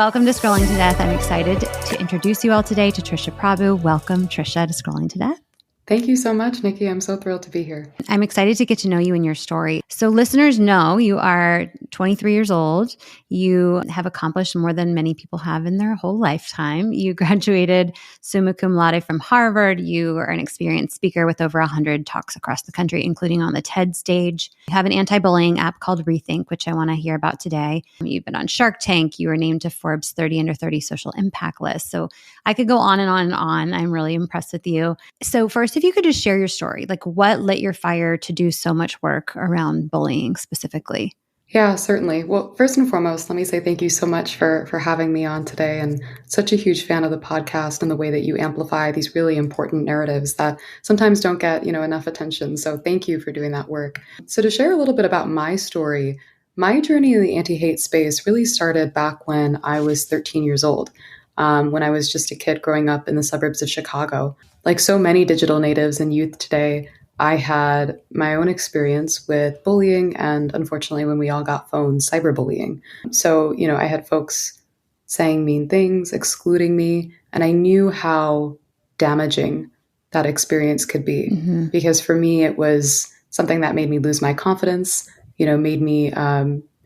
Welcome to Scrolling to Death. I'm excited to introduce you all today to Trisha Prabhu. Welcome, Trisha, to Scrolling to Death. Thank you so much, Nikki. I'm so thrilled to be here. I'm excited to get to know you and your story. So listeners know you are 23 years old. You have accomplished more than many people have in their whole lifetime. You graduated summa cum laude from Harvard. You are an experienced speaker with over 100 talks across the country, including on the TED stage. You have an anti-bullying app called Rethink, which I want to hear about today. You've been on Shark Tank. You were named to Forbes 30 Under 30 social impact list. So I could go on and on and on. I'm really impressed with you. So first, if you could just share your story, like what lit your fire to do so much work around bullying specifically? Yeah, certainly. Well, first and foremost, let me say thank you so much for having me on today. And such a huge fan of the podcast and the way that you amplify these really important narratives that sometimes don't get, enough attention. So thank you for doing that work. So to share a little bit about my story, my journey in the anti-hate space really started back when I was 13 years old, when I was just a kid growing up in the suburbs of Chicago. Like so many digital natives and youth today, I had my own experience with bullying and, unfortunately, when we all got phones, cyberbullying. So, I had folks saying mean things, excluding me, and I knew how damaging that experience could be. Mm-hmm. Because for me, it was something that made me lose my confidence, made me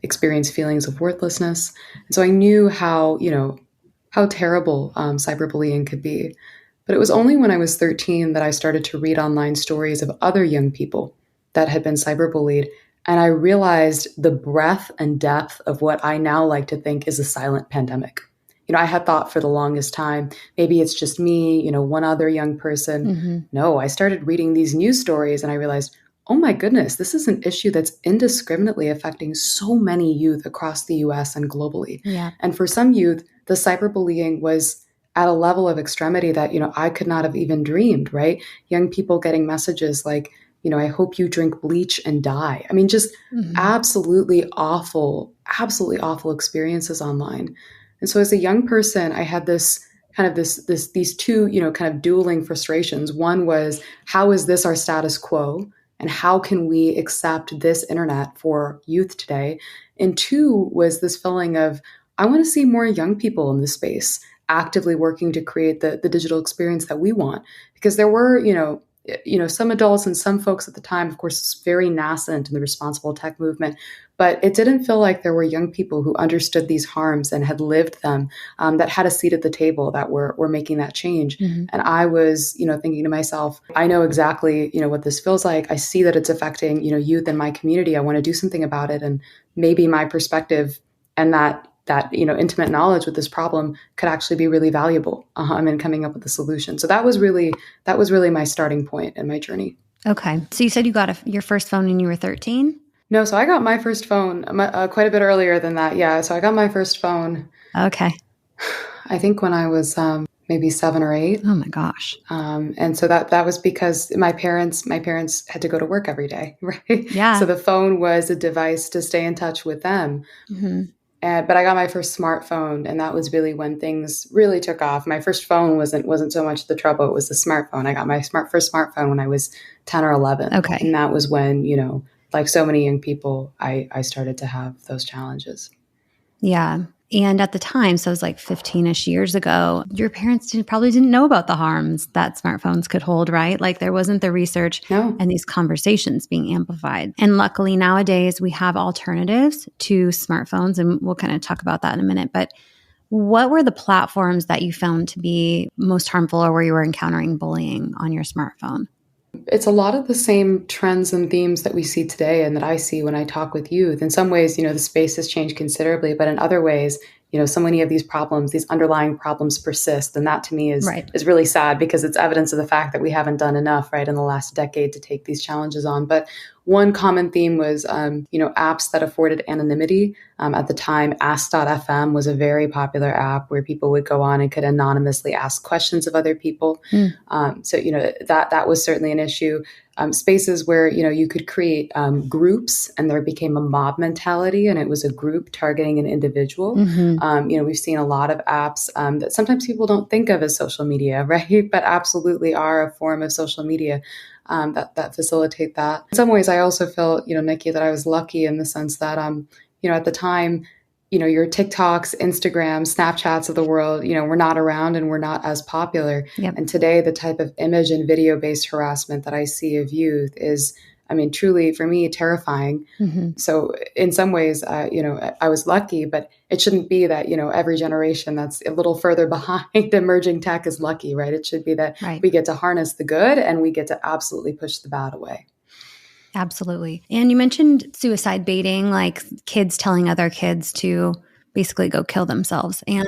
experience feelings of worthlessness. And so I knew how terrible cyberbullying could be. But it was only when I was 13 that I started to read online stories of other young people that had been cyberbullied. And I realized the breadth and depth of what I now like to think is a silent pandemic. I had thought for the longest time, maybe it's just me, one other young person. Mm-hmm. No, I started reading these news stories and I realized, oh my goodness, this is an issue that's indiscriminately affecting so many youth across the US and globally. Yeah. And for some youth, the cyberbullying was at a level of extremity that, I could not have even dreamed, right? Young people getting messages like, I hope you drink bleach and die. I mean, just absolutely awful experiences online. And so as a young person, I had these two, kind of dueling frustrations. One was, how is this our status quo? And how can we accept this internet for youth today? And two was this feeling of, I want to see more young people in this space actively working to create the digital experience that we want. Because there were, some adults and some folks at the time, of course, very nascent in the responsible tech movement, but it didn't feel like there were young people who understood these harms and had lived them, that had a seat at the table, that were making that change. Mm-hmm. And I was, thinking to myself, I know exactly, what this feels like. I see that it's affecting, youth in my community. I want to do something about it. And maybe my perspective and that intimate knowledge with this problem could actually be really valuable in coming up with a solution. So that was really my starting point in my journey. Okay. So you said you got your first phone when you were 13? No, so I got my first phone quite a bit earlier than that. Yeah. So I got my first phone. Okay. I think when I was maybe 7 or 8. Oh my gosh. And so that was because my parents had to go to work every day, right? Yeah. So the phone was a device to stay in touch with them. Mm-hmm. But I got my first smartphone, and that was really when things really took off. My first phone wasn't so much the trouble; it was the smartphone. I got my first smartphone when I was 10 or 11. Okay, and that was when, like so many young people, I started to have those challenges. Yeah. And at the time, so it was like 15-ish years ago, your parents probably didn't know about the harms that smartphones could hold, right? Like there wasn't the research and these conversations being amplified. And luckily nowadays we have alternatives to smartphones, and we'll kind of talk about that in a minute. But what were the platforms that you found to be most harmful, or where you were encountering bullying on your smartphone? It's a lot of the same trends and themes that we see today and that I see when I talk with youth. In some ways, the space has changed considerably, but in other ways, so many of these problems, these underlying problems persist. And that to me is really sad, because it's evidence of the fact that we haven't done enough, right, in the last decade to take these challenges on. But one common theme was, apps that afforded anonymity. At the time, Ask.fm was a very popular app where people would go on and could anonymously ask questions of other people. So that was certainly an issue. Spaces where, you could create groups, and there became a mob mentality, and it was a group targeting an individual. Mm-hmm. We've seen a lot of apps that sometimes people don't think of as social media, right? But absolutely are a form of social media that facilitate that. In some ways, I also feel, Nikki, that I was lucky in the sense that, at the time, your TikToks, Instagrams, Snapchats of the world, we're not around and we're not as popular. Yep. And today, the type of image and video based harassment that I see of youth is, I mean, truly for me, terrifying. Mm-hmm. So in some ways, I was lucky, but it shouldn't be that, every generation that's a little further behind emerging tech is lucky, right? It should be that we get to harness the good and we get to absolutely push the bad away. Absolutely. And you mentioned suicide baiting, like kids telling other kids to basically go kill themselves. And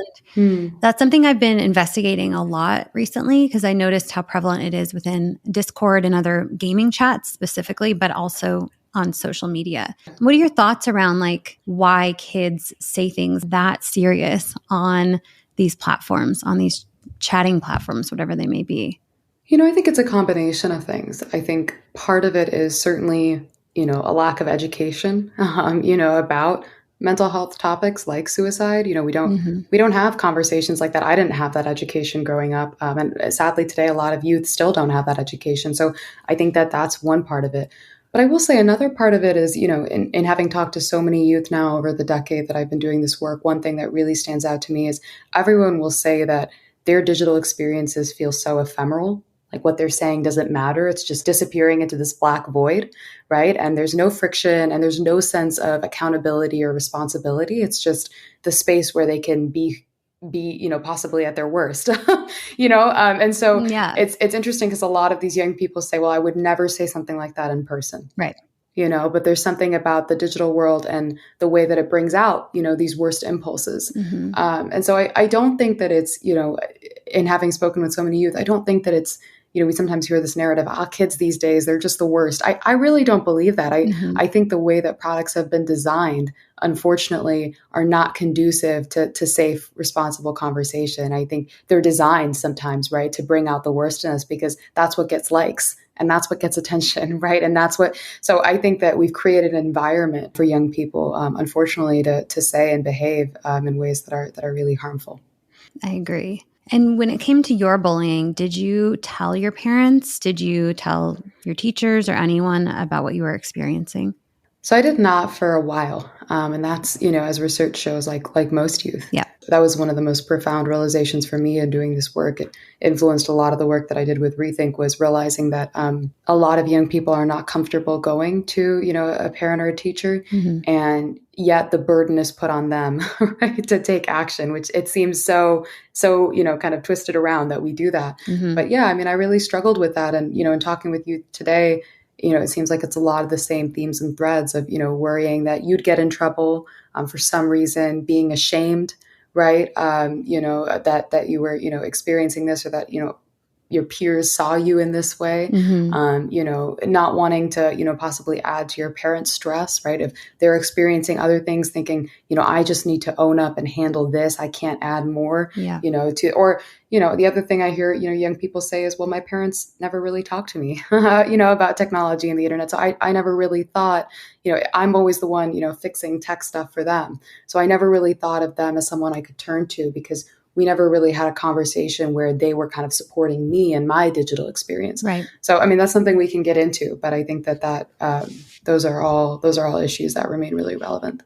that's something I've been investigating a lot recently because I noticed how prevalent it is within Discord and other gaming chats specifically, but also on social media. What are your thoughts around like why kids say things that serious on these platforms, on these chatting platforms, whatever they may be? I think it's a combination of things. I think part of it is certainly, a lack of education, about mental health topics like suicide. We don't have conversations like that. I didn't have that education growing up. And sadly today, a lot of youth still don't have that education. So I think that that's one part of it. But I will say another part of it is, in having talked to so many youth now over the decade that I've been doing this work, one thing that really stands out to me is everyone will say that their digital experiences feel so ephemeral. Like what they're saying doesn't matter. It's just disappearing into this black void, right? And there's no friction and there's no sense of accountability or responsibility. It's just the space where they can be possibly at their worst, and so it's interesting because a lot of these young people say, well, I would never say something like that in person. Right. But there's something about the digital world and the way that it brings out, these worst impulses. Mm-hmm. And so I don't think that it's, in having spoken with so many youth, I don't think that it's, we sometimes hear this narrative, kids these days, they're just the worst. I really don't believe that. I think the way that products have been designed, unfortunately, are not conducive to safe, responsible conversation. I think they're designed sometimes, right, to bring out the worst in us because that's what gets likes and that's what gets attention, right? And so I think that we've created an environment for young people, unfortunately, to say and behave in ways that are really harmful. I agree. And when it came to your bullying, did you tell your parents? Did you tell your teachers or anyone about what you were experiencing? So I did not for a while. And that's, as research shows, like most youth. Yeah. That was one of the most profound realizations for me in doing this work. It influenced a lot of the work that I did with Rethink, was realizing that a lot of young people are not comfortable going to, a parent or a teacher. Mm-hmm. And yet the burden is put on them, right, to take action, which it seems so, kind of twisted around that we do that. Mm-hmm. But yeah, I mean, I really struggled with that. And, in talking with you today, it seems like it's a lot of the same themes and threads of, worrying that you'd get in trouble for some reason, being ashamed, right? That you were, experiencing this, or that, your peers saw you in this way, mm-hmm. Not wanting to, possibly add to your parents' stress, right? If they're experiencing other things, thinking, I just need to own up and handle this. I can't add more, the other thing I hear, young people say is, well, my parents never really talked to me, about technology and the internet. So I never really thought, I'm always the one, fixing tech stuff for them. So I never really thought of them as someone I could turn to, because we never really had a conversation where they were kind of supporting me and my digital experience. Right. So, I mean, that's something we can get into, but I think that those are all issues that remain really relevant.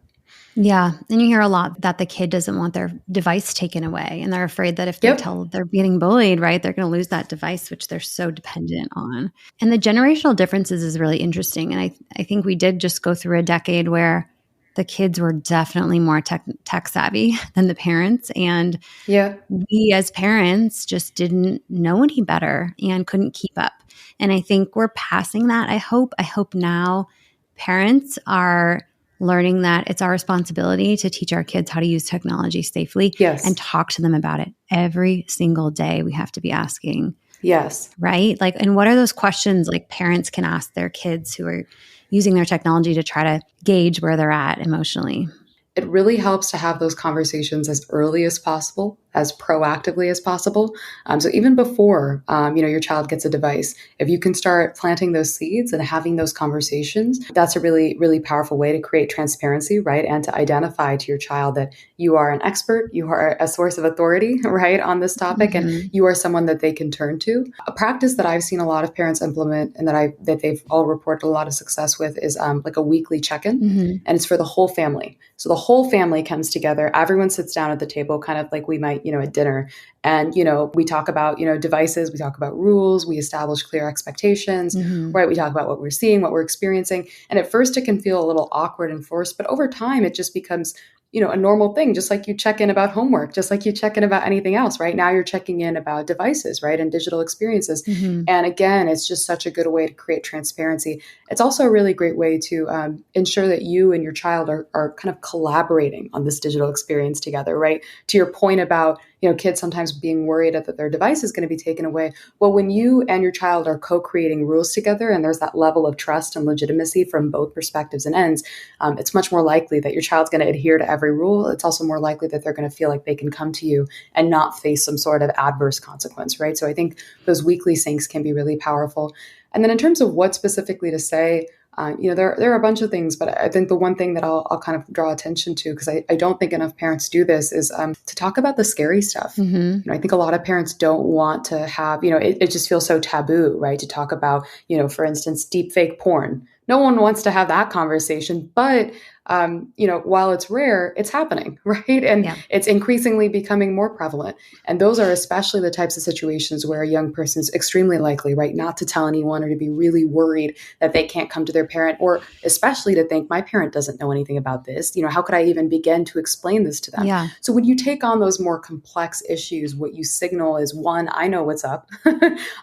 Yeah. And you hear a lot that the kid doesn't want their device taken away. And they're afraid that if they tell they're getting bullied, right, they're going to lose that device, which they're so dependent on. And the generational differences is really interesting. And I think we did just go through a decade where the kids were definitely more tech savvy than the parents. And we as parents just didn't know any better and couldn't keep up. And I think we're passing that. I hope now parents are learning that it's our responsibility to teach our kids how to use technology safely and talk to them about it every single day. We have to be asking. Yes. Right? Like, and what are those questions like parents can ask their kids who are using their technology to try to gauge where they're at emotionally? It really helps to have those conversations as early as possible, as proactively as possible. So even before, your child gets a device, if you can start planting those seeds and having those conversations, that's a really, really powerful way to create transparency, right? And to identify to your child that you are an expert, you are a source of authority, right, on this topic, and you are someone that they can turn to. A practice that I've seen a lot of parents implement and that they've all reported a lot of success with is like a weekly check-in, and it's for the whole family. So the whole family comes together, everyone sits down at the table, kind of like we might, at dinner. And, we talk about, devices, we talk about rules, we establish clear expectations, right? We talk about what we're seeing, what we're experiencing. And at first it can feel a little awkward and forced, but over time it just becomes a normal thing, just like you check in about homework, just like you check in about anything else, right? Now you're checking in about devices, right? And digital experiences. And again, it's just such a good way to create transparency. It's also a really great way to ensure that you and your child are kind of collaborating on this digital experience together, right? To your point about, kids sometimes being worried that their device is going to be taken away. Well, when you and your child are co-creating rules together and there's that level of trust and legitimacy from both perspectives and ends, it's much more likely that your child's going to adhere to every rule. It's also more likely that they're going to feel like they can come to you and not face some sort of adverse consequence, right? So I think those weekly syncs can be really powerful. And then in terms of what specifically to say, there are a bunch of things, but I think the one thing that I'll kind of draw attention to, because I don't think enough parents do this, is to talk about the scary stuff. I think a lot of parents don't want to have, it just feels so taboo, right? To talk about, for instance, deep fake porn. No one wants to have that conversation, but while it's rare, it's happening, right? And it's increasingly becoming more prevalent. And those are especially the types of situations where a young person is extremely likely, right, not to tell anyone or to be really worried that they can't come to their parent, or especially to think, my parent doesn't know anything about this. How could I even begin to explain this to them? Yeah. So when you take on those more complex issues, what you signal is, one, I know what's up.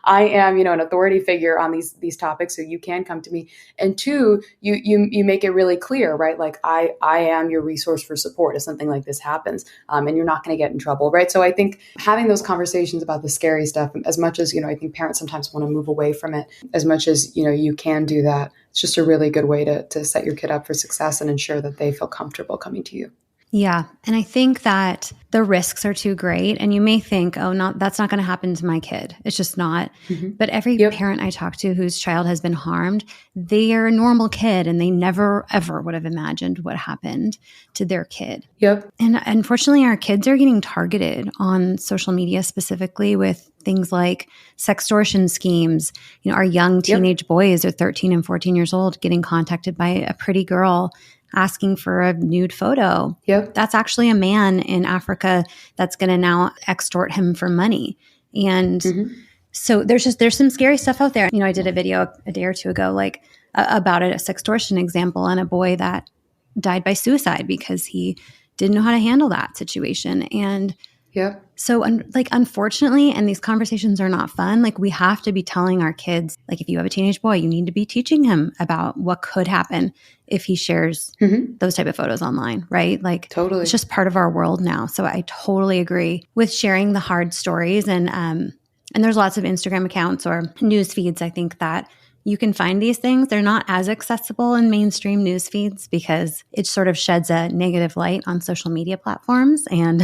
I am, an authority figure on these topics, so you can come to me. And two, you make it really clear, right? Like, I am your resource for support if something like this happens, and you're not going to get in trouble, right? So I think having those conversations about the scary stuff, as much as, I think parents sometimes want to move away from it, as much as, you can do that, it's just a really good way to set your kid up for success and ensure that they feel comfortable coming to you. Yeah. And I think that the risks are too great. And you may think, oh, no, that's not going to happen to my kid. It's just not. But every parent I talk to whose child has been harmed, they are a normal kid and they never, ever would have imagined what happened to their kid. And unfortunately, our kids are getting targeted on social media, specifically with things like sextortion schemes. Our young teenage boys are 13 and 14 years old getting contacted by a pretty girl asking for a nude photo. That's actually a man in Africa that's going to now extort him for money. And so there's some scary stuff out there. I did a video a day or two ago, about a sextortion example and a boy that died by suicide because he didn't know how to handle that situation. And so unfortunately, and these conversations are not fun, we have to be telling our kids, if you have a teenage boy, you need to be teaching him about what could happen if he shares those type of photos online, right? Totally. It's just part of our world now. So I totally agree with sharing the hard stories. And there's lots of Instagram accounts or news feeds, I think, that you can find these things. They're not as accessible in mainstream news feeds because it sort of sheds a negative light on social media platforms, and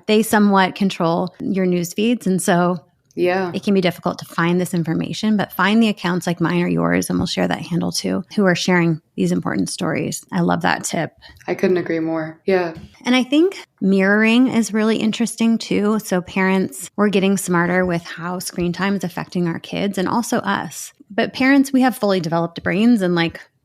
they somewhat control your news feeds. And so it can be difficult to find this information, but find the accounts like mine or yours, and we'll share that handle too, who are sharing these important stories. I love that tip. I couldn't agree more. And I think mirroring is really interesting too. So parents, we're getting smarter with how screen time is affecting our kids and also us. But parents, we have fully developed brains and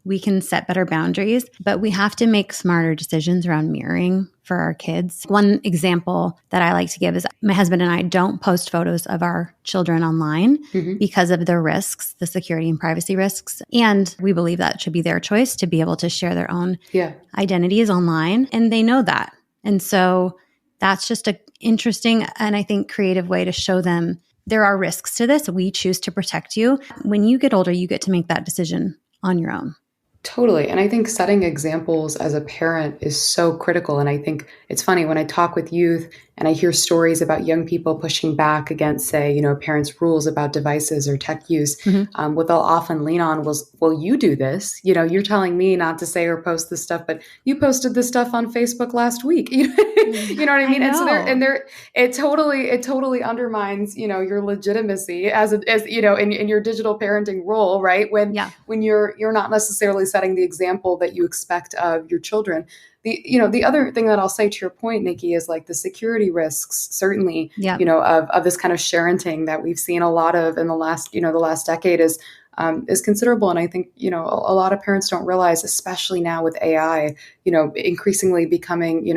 we can set better boundaries, but we have to make smarter decisions around mirroring for our kids. One example that I like to give is my husband and I don't post photos of our children online because of the risks, the security and privacy risks. And we believe that should be their choice to be able to share their own identities online. And they know that. And so that's just an interesting and I think creative way to show them there are risks to this. We choose to protect you. When you get older, you get to make that decision on your own. Totally. And I think setting examples as a parent is so critical. And I think it's funny when I talk with youth and I hear stories about young people pushing back against, say, parents' rules about devices or tech use. Mm-hmm. What they'll often lean on was, well, you do this. You're telling me not to say or post this stuff, but you posted this stuff on Facebook last week. You know what I I mean? And so know. it totally undermines, your legitimacy as in your digital parenting role, right? Yeah. When you're not necessarily setting the example that you expect of your children. The other thing that I'll say to your point, Nikki, is like the security risks, certainly, Yeah. of this kind of sharenting that we've seen a lot of in the last decade is considerable. And I think, a lot of parents don't realize, especially now with AI, increasingly becoming,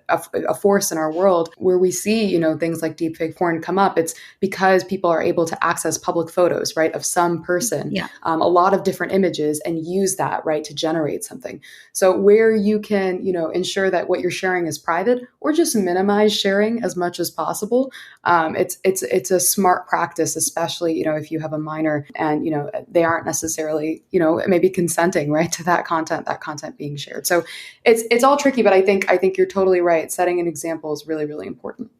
a force in our world where we see, things like deepfake porn come up. It's because people are able to access public photos, right, of some person, Yeah. a lot of different images, and use that, right, to generate something. So where you can, ensure that what you're sharing is private or just minimize sharing as much as possible, it's a smart practice, especially, if you have a minor and, they aren't necessarily, maybe consenting, right, to that content being shared. So it's all tricky, but I think you're totally right. Setting an example is really, really important.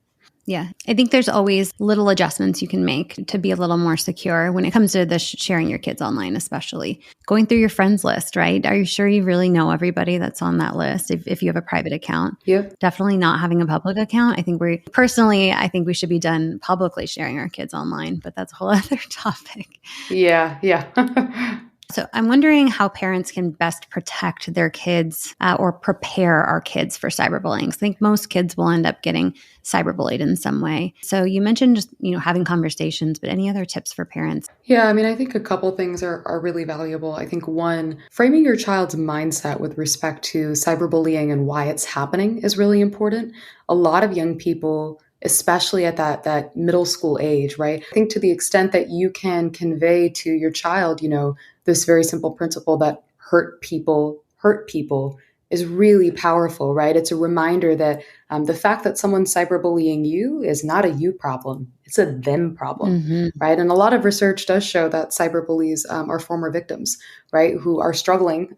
Yeah. I think there's always little adjustments you can make to be a little more secure when it comes to the sharing your kids online, especially going through your friends list, right? Are you sure you really know everybody that's on that list if you have a private account? Yeah. Definitely not having a public account. I think I think we should be done publicly sharing our kids online, but that's a whole other topic. Yeah. Yeah. So I'm wondering how parents can best protect their kids or prepare our kids for cyberbullying. I think most kids will end up getting cyberbullied in some way. So you mentioned just, having conversations, but any other tips for parents? Yeah, I mean, I think a couple things are really valuable. I think one, framing your child's mindset with respect to cyberbullying and why it's happening is really important. A lot of young people, especially at that middle school age, right? I think to the extent that you can convey to your child, this very simple principle that hurt people is really powerful, right? It's a reminder that the fact that someone's cyberbullying you is not a you problem. It's a them problem, Mm-hmm. right? And a lot of research does show that cyberbullies are former victims, right? Who are struggling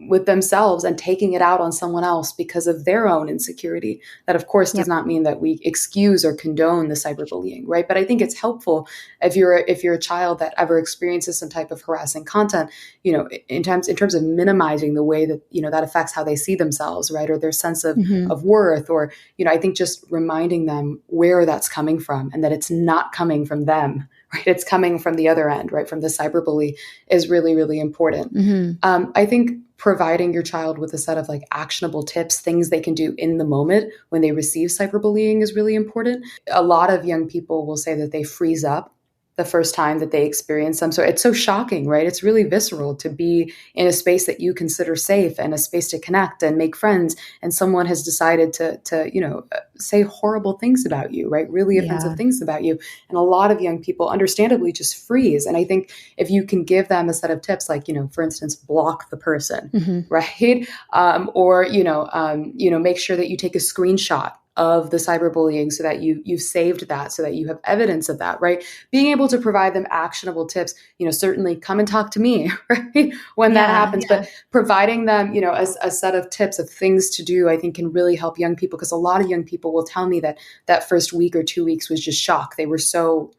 with themselves and taking it out on someone else because of their own insecurity. That, of course, does not mean that we excuse or condone the cyberbullying, right? But I think it's helpful if you're a child that ever experiences some type of harassing content, in terms of minimizing the way that that affects how they see themselves, right, or their sense of worth, or I think just reminding them where that's coming from and that it's not coming from them, right? It's coming from the other end, right? From the cyberbully is really, really important. I think providing your child with a set of like actionable tips, things they can do in the moment when they receive cyberbullying is really important. A lot of young people will say that they freeze up the first time that they experience them. So it's so shocking, right? It's really visceral to be in a space that you consider safe and a space to connect and make friends, and someone has decided to say horrible things about you, right? Really offensive things about you. And a lot of young people understandably just freeze. And I think if you can give them a set of tips, like, for instance, block the person, right? Or make sure that you take a screenshot of the cyberbullying so that you've saved that, so that you have evidence of that, right? Being able to provide them actionable tips, certainly come and talk to me, right? When that happens, but providing them, a set of tips of things to do, I think can really help young people, because a lot of young people will tell me that first week or 2 weeks was just shock. They were so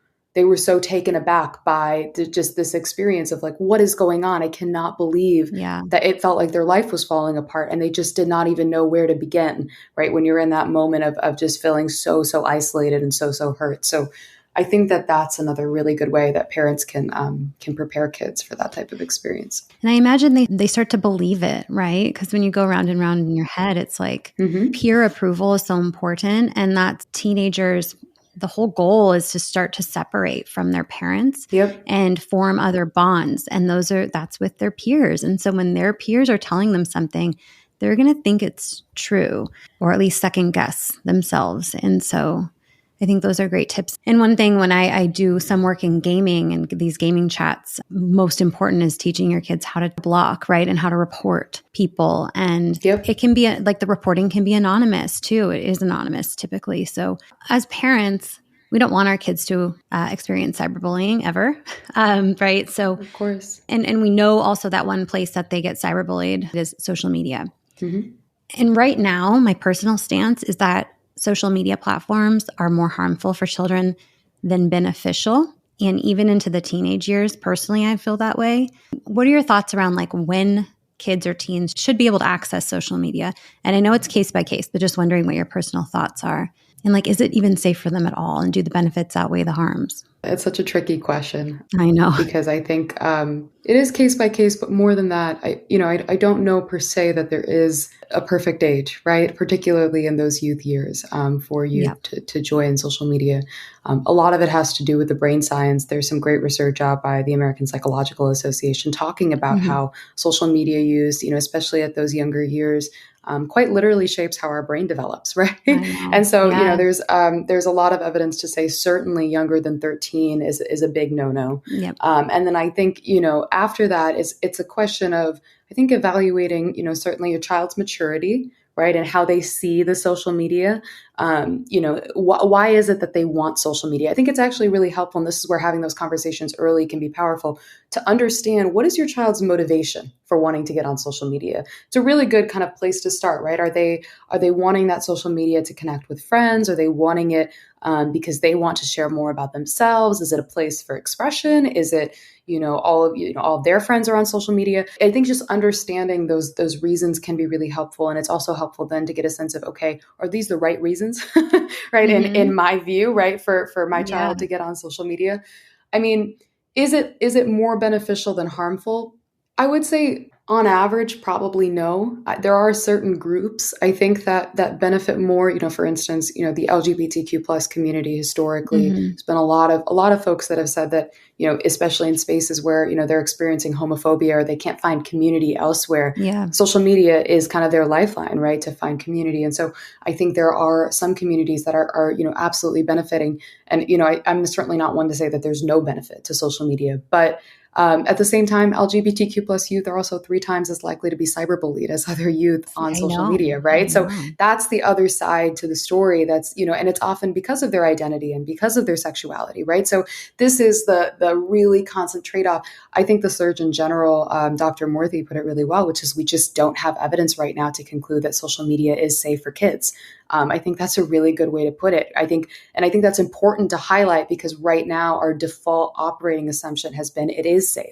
taken aback by just this experience of like, what is going on? I cannot believe that it felt like their life was falling apart, and they just did not even know where to begin, right? When you're in that moment of just feeling so isolated and so hurt. So I think that that's another really good way that parents can prepare kids for that type of experience. And I imagine they start to believe it, right? Because when you go round and round in your head, it's like peer approval is so important. And that teenagers, the whole goal is to start to separate from their parents and form other bonds. And that's with their peers. And so when their peers are telling them something, they're going to think it's true, or at least second guess themselves. And so I think those are great tips. And one thing, when I do some work in gaming and these gaming chats, most important is teaching your kids how to block, right? And how to report people. And it can be like the reporting can be anonymous too. It is anonymous typically. So as parents, we don't want our kids to experience cyberbullying ever, right? So, Of course. and we know also that one place that they get cyberbullied is social media. Mm-hmm. And right now, my personal stance is that social media platforms are more harmful for children than beneficial. And even into the teenage years, personally, I feel that way. What are your thoughts around like when kids or teens should be able to access social media? And I know it's case by case, but just wondering what your personal thoughts are. And like, is it even safe for them at all? And do the benefits outweigh the harms? It's such a tricky question. I know. Because I think it is case by case, but more than that, I don't know per se that there is a perfect age, right? Particularly in those youth years for you to join social media. A lot of it has to do with the brain science. There's some great research out by the American Psychological Association talking about how social media use, especially at those younger years, quite literally shapes how our brain develops, right? And so, there's a lot of evidence to say certainly younger than 13 is a big no-no. Yep. And then I think, after that, it's a question of, I think, evaluating, certainly your child's maturity, right? And how they see the social media. Why is it that they want social media? I think it's actually really helpful. And this is where having those conversations early can be powerful to understand what is your child's motivation for wanting to get on social media. It's a really good kind of place to start, right? Are they wanting that social media to connect with friends? Are they wanting it because they want to share more about themselves? Is it a place for expression? Is it, all of their friends are on social media? I think just understanding those reasons can be really helpful. And it's also helpful then to get a sense of, okay, are these the right reasons, right? In my view, right, for my child to get on social media. I mean, is it more beneficial than harmful? I would say on average, probably no. There are certain groups I think that benefit more. For instance, the LGBTQ plus community historically, there's been a lot of folks that have said that, especially in spaces where, they're experiencing homophobia or they can't find community elsewhere. Yeah. Social media is kind of their lifeline, right, to find community. And so I think there are some communities that are absolutely benefiting. And, I'm certainly not one to say that there's no benefit to social media, but at the same time, LGBTQ plus youth are also 3 times as likely to be cyberbullied as other youth on social media, right? So that's the other side to the story. That's, and it's often because of their identity and because of their sexuality, right? So this is the really constant trade-off. I think the Surgeon General, Dr. Murthy, put it really well, which is we just don't have evidence right now to conclude that social media is safe for kids. I think that's a really good way to put it. I think that's important to highlight because right now our default operating assumption has been it is safe.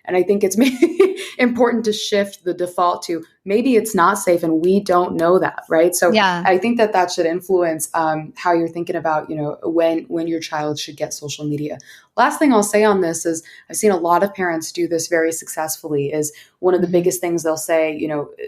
And I think it's maybe important to shift the default to maybe it's not safe and we don't know that, right? So I think that should influence how you're thinking about, when your child should get social media. Last thing I'll say on this is I've seen a lot of parents do this very successfully. Is one of the biggest things they'll say,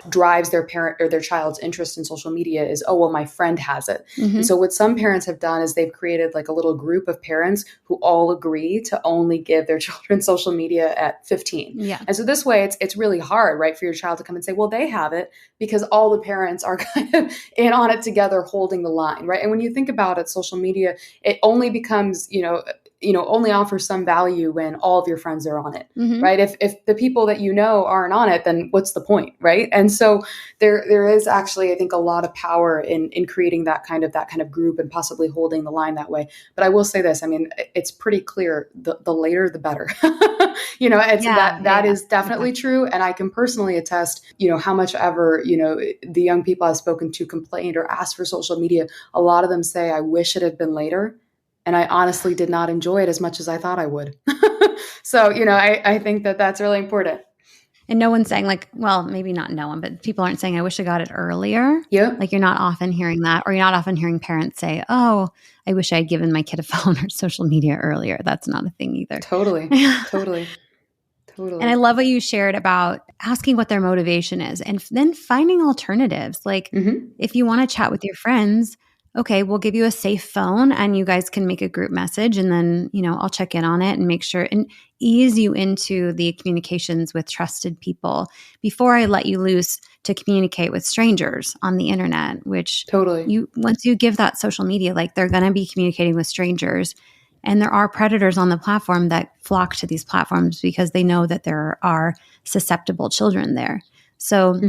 drives their parent or their child's interest in social media is, oh, well, my friend has it. And so what some parents have done is they've created like a little group of parents who all agree to only give their children social media at 15. Yeah. And so this way it's really hard, right, for your child to come and say, well, they have it because all the parents are kind of in on it together holding the line, right? And when you think about it, social media, it only becomes, only offers some value when all of your friends are on it, right? If the people that aren't on it, then what's the point, right? And so there is actually, I think, a lot of power in creating that kind of group and possibly holding the line that way. But I will say this, I mean, it's pretty clear, the later the better. That is definitely true. And I can personally attest, how much ever, the young people I've spoken to complained or asked for social media, a lot of them say, I wish it had been later. And I honestly did not enjoy it as much as I thought I would. So, I think that's really important. And no one's saying like, well, maybe not no one, but people aren't saying, I wish I got it earlier. Yeah. Like you're not often hearing that, or you're not often hearing parents say, oh, I wish I had given my kid a phone or social media earlier. That's not a thing either. Totally. And I love what you shared about asking what their motivation is and then finding alternatives. Like if you want to chat with your friends, okay, we'll give you a safe phone and you guys can make a group message and then, I'll check in on it and make sure and ease you into the communications with trusted people before I let you loose to communicate with strangers on the internet, which once you give that social media, like they're going to be communicating with strangers. And there are predators on the platform that flock to these platforms because they know that there are susceptible children there. So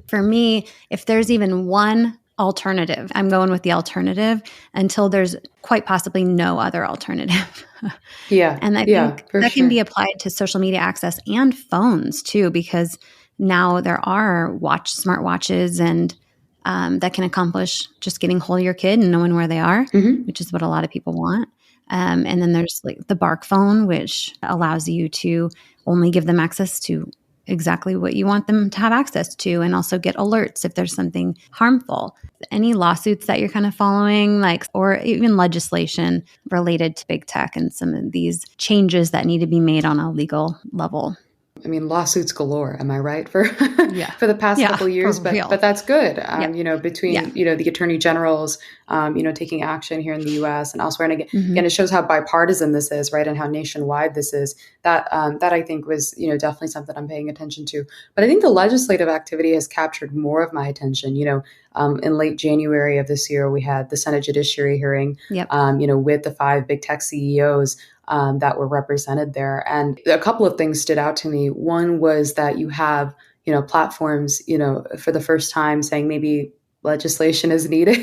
for me, if there's even one alternative. I'm going with the alternative until there's quite possibly no other alternative. Yeah. And I Yeah, think for that can be sure. applied to social media access and phones too, because now there are smartwatches and that can accomplish just getting hold of your kid and knowing where they are, Hmm. which is what a lot of people want. And then there's like the bark phone, which allows you to only give them access to exactly what you want them to have access to, and also get alerts if there's something harmful. Any lawsuits that you're kind of following, like, or even legislation related to big tech and some of these changes that need to be made on a legal level? I mean, lawsuits galore. Am I right for Yeah. for the past Yeah, couple of for years? But real. that's good. Yeah. Yeah. Between the attorney generals, taking action here in the U.S. and elsewhere, and again, Hmm. it shows how bipartisan this is, right, and how nationwide this is. That I think was definitely something I'm paying attention to. But I think the legislative activity has captured more of my attention. In late January of this year, we had the Senate Judiciary hearing. Yep. With the five big tech CEOs that were represented there. And a couple of things stood out to me. One was that you have, platforms, for the first time saying maybe legislation is needed,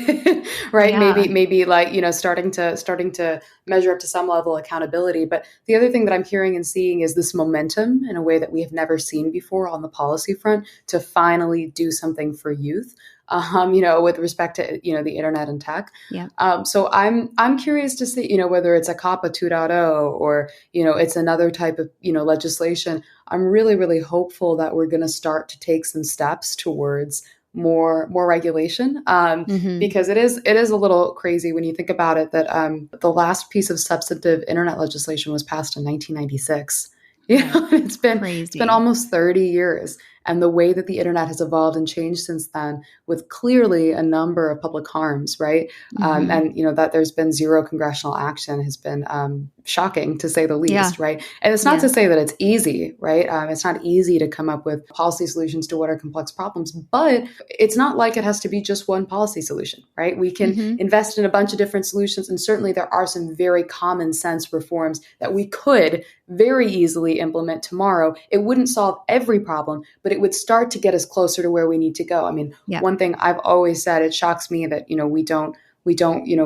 right? Yeah. Maybe like, starting to measure up to some level of accountability. But the other thing that I'm hearing and seeing is this momentum in a way that we have never seen before on the policy front to finally do something for youth. With respect to the internet and tech. Yeah. So I'm curious to see whether it's a COPPA 2.0 or it's another type of legislation. I'm really really hopeful that we're going to start to take some steps towards more regulation, Hmm. because it is a little crazy when you think about it that the last piece of substantive internet legislation was passed in 1996. Right. It's been Crazy. almost 30 years, and the way that the internet has evolved and changed since then, with clearly a number of public harms, right? Hmm. And that there's been zero congressional action has been shocking, to say the Yeah. least, right? And it's not Yeah. to say that it's easy, right? It's not easy to come up with policy solutions to what are complex problems, but it's not like it has to be just one policy solution, right? We can Hmm. invest in a bunch of different solutions, and certainly there are some very common sense reforms that we could very easily implement tomorrow. It wouldn't solve every problem, but it would start to get us closer to where we need to go. I mean, Yeah. one thing I've always said, it shocks me that we don't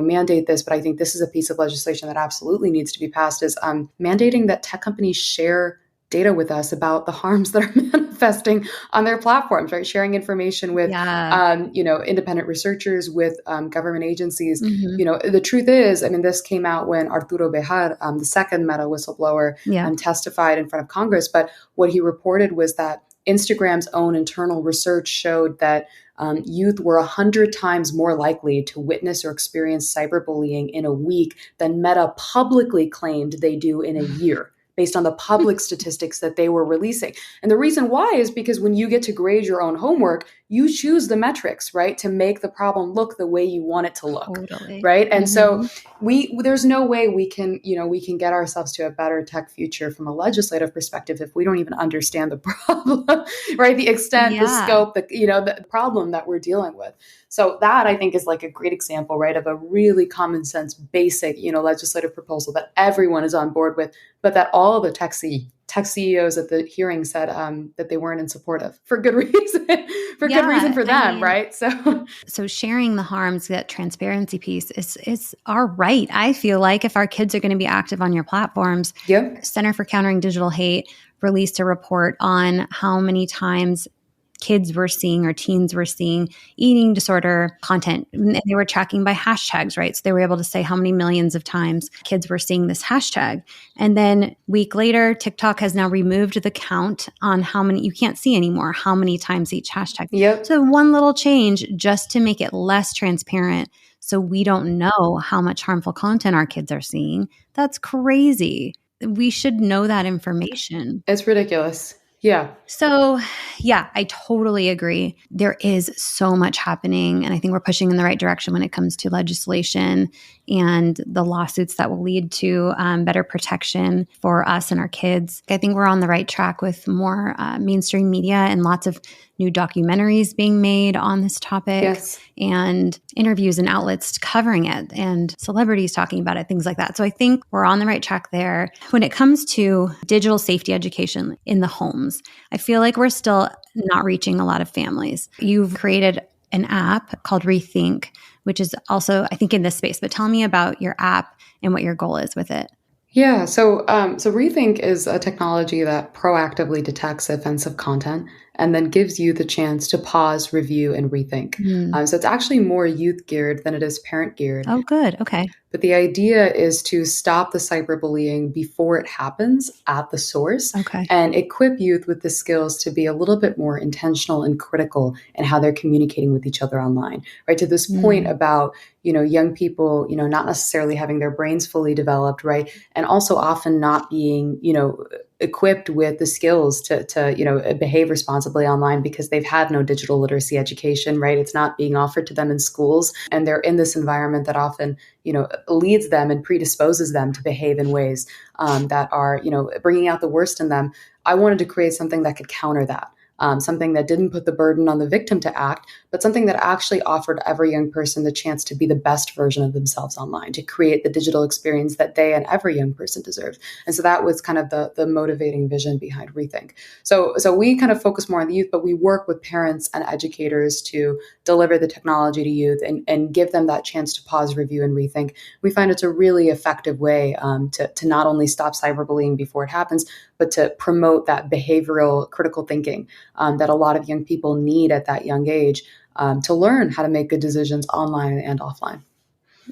mandate this, but I think this is a piece of legislation that absolutely needs to be passed, is mandating that tech companies share data with us about the harms that are manifesting on their platforms, right? Sharing information with Yeah. independent researchers, with government agencies. Hmm. The truth is, I mean, this came out when Arturo Bejar, the second Meta whistleblower, Yeah. testified in front of Congress. But what he reported was that Instagram's own internal research showed that youth were 100 times more likely to witness or experience cyberbullying in a week than Meta publicly claimed they do in a year, based on the public statistics that they were releasing. And the reason why is because when you get to grade your own homework, you choose the metrics, right, to make the problem look the way you want it to look, Totally. right? And so Hmm. there's no way we can get ourselves to a better tech future from a legislative perspective if we don't even understand the problem, right? The extent, the Yeah. scope, the problem that we're dealing with. So that, I think, is like a great example, right, of a really common sense, basic, legislative proposal that everyone is on board with, but that all of the tech CEOs at the hearing said that they weren't in support of, for good reason, for good reason Yeah. for I them, mean, right? so sharing the harms, that transparency piece is our right. I feel like if our kids are going to be active on your platforms, Yeah, Center for Countering Digital Hate released a report on how many times kids were seeing or teens were seeing eating disorder content. And they were tracking by hashtags, right? So they were able to say how many millions of times kids were seeing this hashtag. And then a week later, TikTok has now removed the count on how many, you can't see anymore how many times each hashtag. yep. So one little change just to make it less transparent, so we don't know how much harmful content our kids are seeing. That's crazy. We should know that information. It's ridiculous. Yeah. So, yeah, I totally agree. There is so much happening, and I think we're pushing in the right direction when it comes to legislation and the lawsuits that will lead to better protection for us and our kids. I think we're on the right track with more mainstream media and lots of new documentaries being made on this topic, Yes. and interviews and outlets covering it, and celebrities talking about it, things like that. So I think we're on the right track there. When it comes to digital safety education in the homes, I feel like we're still not reaching a lot of families. You've created an app called Rethink, which is also, I think, in this space. But tell me about your app and what your goal is with it. Yeah, so Rethink is a technology that proactively detects offensive content and then gives you the chance to pause, review, and rethink. Mm. So it's actually more youth geared than it is parent geared. Oh, good. Okay. But the idea is to stop the cyberbullying before it happens at the source Okay. and equip youth with the skills to be a little bit more intentional and critical in how they're communicating with each other online. Right, to this point Mm. about, young people, not necessarily having their brains fully developed, right? And also often not being, equipped with the skills to behave responsibly online because they've had no digital literacy education, right? It's not being offered to them in schools, and they're in this environment that often leads them and predisposes them to behave in ways that are bringing out the worst in them. I wanted to create something that could counter that. Something that didn't put the burden on the victim to act, but something that actually offered every young person the chance to be the best version of themselves online, to create the digital experience that they and every young person deserves. And so that was kind of the motivating vision behind Rethink. So we kind of focus more on the youth, but we work with parents and educators to deliver the technology to youth and give them that chance to pause, review, and rethink. We find it's a really effective way to not only stop cyberbullying before it happens, but to promote that behavioral critical thinking that a lot of young people need at that young age to learn how to make good decisions online and offline.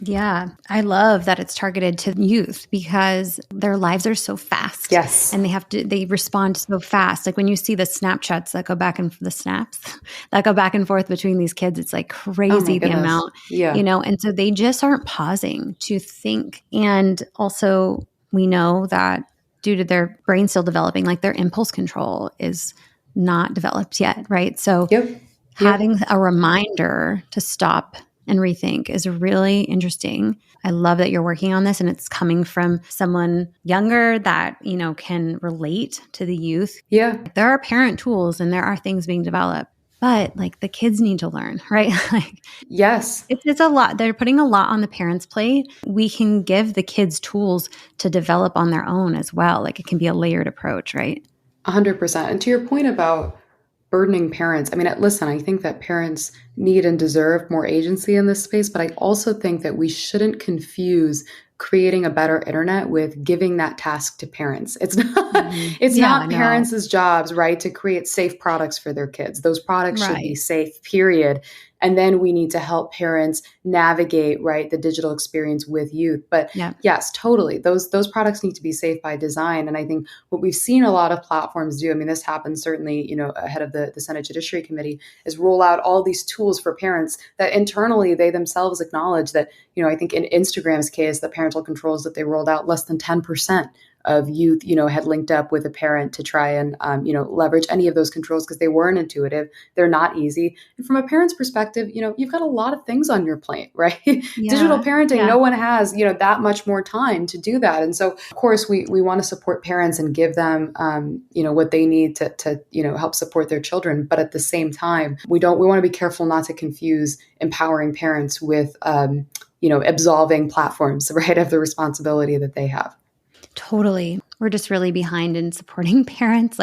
Yeah, I love that it's targeted to youth because their lives are so fast. Yes. And they respond so fast. Like when you see the Snapchats that go back and the snaps that go back and forth between these kids, it's like crazy the amount, Yeah. and so they just aren't pausing to think. And also we know that due to their brain still developing, like their impulse control is not developed yet, right? So Yep. having a reminder to stop and rethink is really interesting. I love that you're working on this and it's coming from someone younger that, can relate to the youth. Yeah. There are parent tools and there are things being developed, but like the kids need to learn, right? Like Yes. it's a lot. They're putting a lot on the parents' plate. We can give the kids tools to develop on their own as well. Like it can be a layered approach, right? 100%. And to your point about burdening parents, I mean, listen, I think that parents need and deserve more agency in this space, but I also think that we shouldn't confuse creating a better internet with giving that task to parents. It's not it's Yeah, not no. parents' jobs, right, to create safe products for their kids. Those products should be Right. safe, period. And then we need to help parents navigate, right, the digital experience with youth. But Yeah. yes, totally. Those products need to be safe by design. And I think what we've seen a lot of platforms do, I mean, this happened certainly, ahead of the Senate Judiciary Committee, is roll out all these tools for parents that internally they themselves acknowledge that, I think in Instagram's case, the parental controls that they rolled out, less than 10% of youth, had linked up with a parent to try and, leverage any of those controls because they weren't intuitive. They're not easy. And from a parent's perspective, you've got a lot of things on your plate, right? Digital parenting, Yeah. no one has, that much more time to do that. And so, of course, we want to support parents and give them, what they need to help support their children. But at the same time, we want to be careful not to confuse empowering parents with, absolving platforms, right, of the responsibility that they have. Totally. We're just really behind in supporting parents.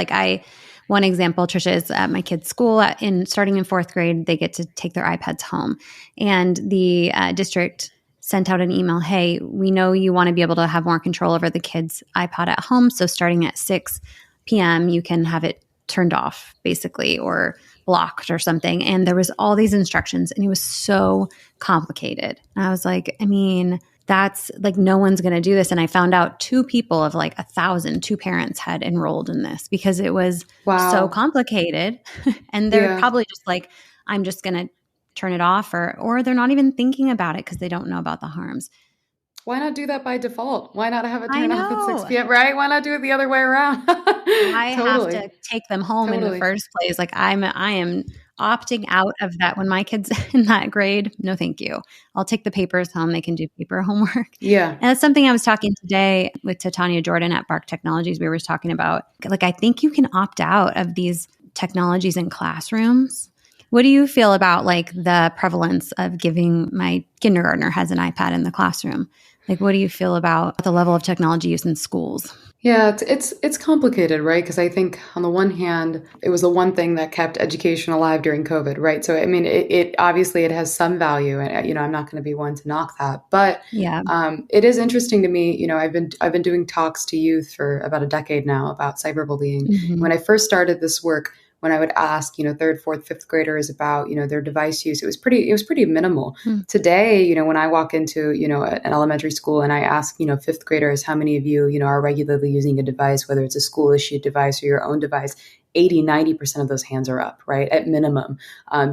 One example, Trisha, is at my kid's school. Starting in fourth grade, they get to take their iPads home, and the district sent out an email. Hey, we know you want to be able to have more control over the kids' iPod at home. So starting at 6 p.m., you can have it turned off, basically, or blocked or something. And there was all these instructions, and it was so complicated. And I was like, that's like, no one's going to do this. And I found out 2 people of like 1,000, 2 parents had enrolled in this because it was so complicated. And they're probably just like, I'm just going to turn it off, or they're not even thinking about it because they don't know about the harms. Why not do that by default? Why not have it I turn off at 6 know. p.m., right? Why not do it the other way around? I have Totally. to take them home in the first place. Like I am opting out of that when my kid's in that grade. No, thank you. I'll take the papers home. They can do paper homework. Yeah. And that's something I was talking today with Titania Jordan at Bark Technologies. We were talking about, like, I think you can opt out of these technologies in classrooms. What do you feel about like the prevalence of giving my kindergartner has an iPad in the classroom? Like, what do you feel about the level of technology use in schools? Yeah, it's complicated, right? Because I think on the one hand, it was the one thing that kept education alive during COVID, right? So I mean, it obviously it has some value, and I'm not going to be one to knock that, but Yeah. it is interesting to me. I've been doing talks to youth for about a decade now about cyberbullying. Hmm. When I first started this work, when I would ask, third, fourth, fifth graders about, their device use, it was pretty minimal. Today, when I walk into, an elementary school and I ask, fifth graders, how many of you, are regularly using a device, whether it's a school issued device or your own device, 80-90% of those hands are up, right? At minimum,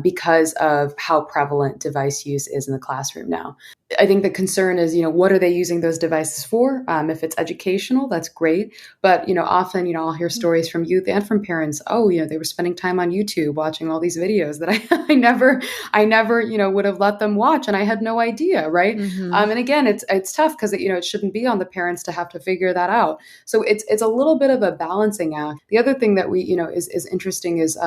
because of how prevalent device use is in the classroom now. I think the concern is, what are they using those devices for? If it's educational, that's great. But, often, I'll hear stories from youth and from parents. Oh, they were spending time on YouTube watching all these videos that I never, would have let them watch. And I had no idea. Right. Hmm. And again, it's tough because, it shouldn't be on the parents to have to figure that out. So it's a little bit of a balancing act. The other thing that is interesting is,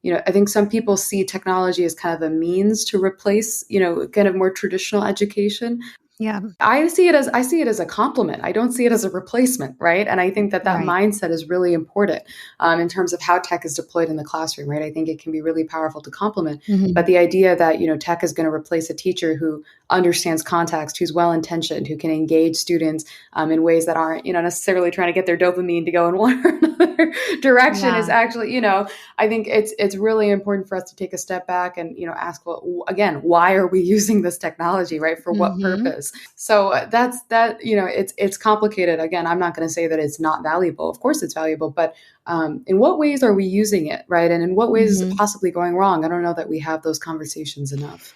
I think some people see technology as kind of a means to replace, kind of more traditional education. Yeah. I see it as a compliment. I don't see it as a replacement, right? And I think that Right. mindset is really important in terms of how tech is deployed in the classroom, right? I think it can be really powerful to complement. Hmm. But the idea that tech is going to replace a teacher who understands context, who's well intentioned, who can engage students in ways that aren't necessarily trying to get their dopamine to go in one or another direction Yeah. is actually I think it's really important for us to take a step back and ask, well, again, why are we using this technology, right? For what Hmm. purpose? So that's that. It's complicated. Again, I'm not going to say that it's not valuable. Of course, it's valuable, but in what ways are we using it, right? And in what ways is it Hmm. possibly going wrong? I don't know that we have those conversations enough.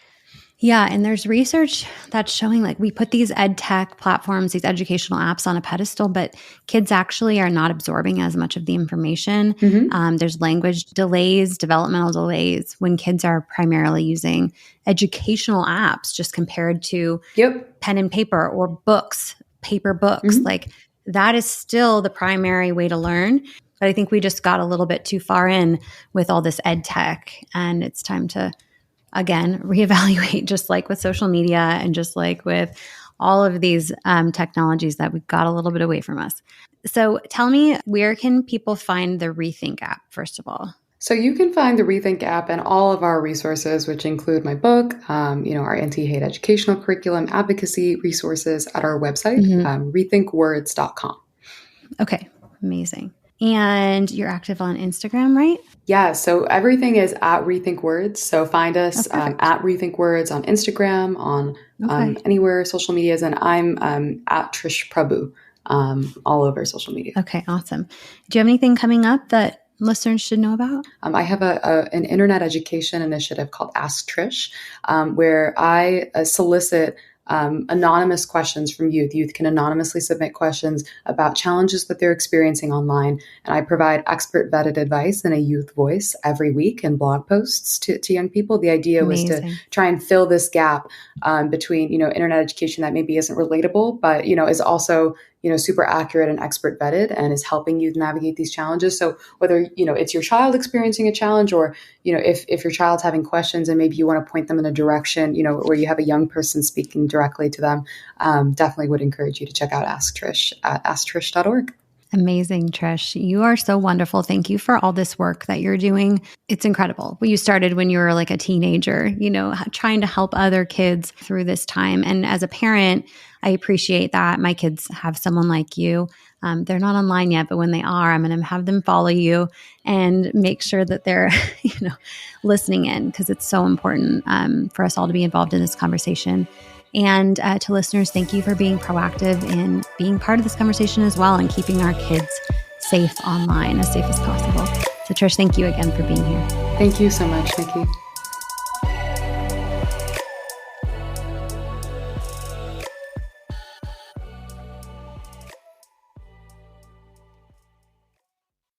Yeah, and there's research that's showing like we put these ed tech platforms, these educational apps on a pedestal, but kids actually are not absorbing as much of the information. Hmm. There's language delays, developmental delays when kids are primarily using educational apps just compared to Yep. pen and paper or books, paper books. Hmm. Like that is still the primary way to learn. But I think we just got a little bit too far in with all this ed tech, and it's time to again, reevaluate, just like with social media and just like with all of these technologies that we got a little bit away from us. So tell me, where can people find the Rethink app, first of all? So you can find the Rethink app and all of our resources, which include my book, our anti-hate educational curriculum advocacy resources at our website, Hmm. rethinkwords.com. Okay, amazing. And you're active on Instagram, right? Yeah, so everything is at Rethink Words. So find Oh, us perfect. at Rethink Words on Instagram, on Okay. anywhere social medias, and I'm at Trish Prabhu all over social media. Okay, awesome. Do you have anything coming up that listeners should know about? I have an internet education initiative called Ask Trish, where I solicit anonymous questions from youth. Youth can anonymously submit questions about challenges that they're experiencing online, and I provide expert vetted advice in a youth voice every week in blog posts to young people. The idea was to Amazing. try and fill this gap between internet education that maybe isn't relatable, but is also super accurate and expert vetted and is helping youth navigate these challenges. So whether it's your child experiencing a challenge, or if your child's having questions and maybe you want to point them in a direction where you have a young person speaking directly to them, definitely would encourage you to check out Ask Trish at asktrish.org. Amazing, Trish. You are so wonderful. Thank you for all this work that you're doing. It's incredible. You started when you were like a teenager, trying to help other kids through this time. And as a parent, I appreciate that. My kids have someone like you. They're not online yet, but when they are, I'm going to have them follow you and make sure that they're, listening in, because it's so important for us all to be involved in this conversation. And to listeners, thank you for being proactive in being part of this conversation as well and keeping our kids safe online, as safe as possible. So Trish, thank you again for being here. Thank you so much, Nikki.